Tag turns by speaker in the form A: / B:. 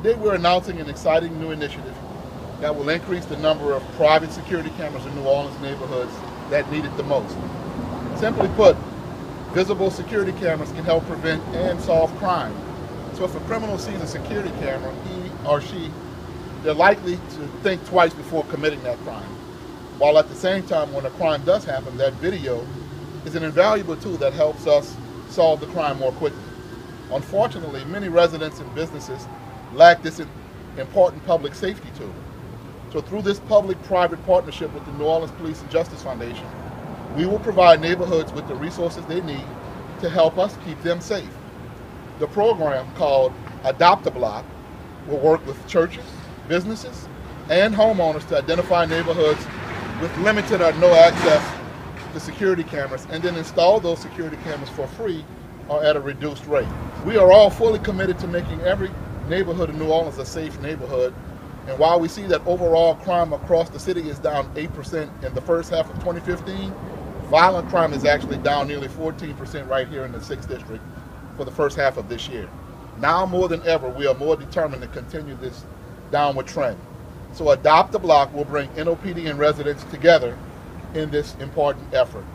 A: Today we're announcing an exciting new initiative that will increase the number of private security cameras in New Orleans neighborhoods that need it the most. Simply put, visible security cameras can help prevent and solve crime. So if a criminal sees a security camera, he or she, they're likely to think twice before committing that crime. While at the same time, when a crime does happen, that video is an invaluable tool that helps us solve the crime more quickly. Unfortunately, many residents and businesses lack this important public safety tool. So through this public-private partnership with the New Orleans Police and Justice Foundation, we will provide neighborhoods with the resources they need to help us keep them safe. The program, called Adopt a Block, will work with churches, businesses, and homeowners to identify neighborhoods with limited or no access to security cameras, and then install those security cameras for free or at a reduced rate. We are all fully committed to making every neighborhood in New Orleans a safe neighborhood. And while we see that overall crime across the city is down 8% in the first half of 2015, violent crime is actually down nearly 14% right here in the 6th District for the first half of this year. Now more than ever, we are more determined to continue this downward trend. So Adopt a Block will bring NOPD and residents together in this important effort.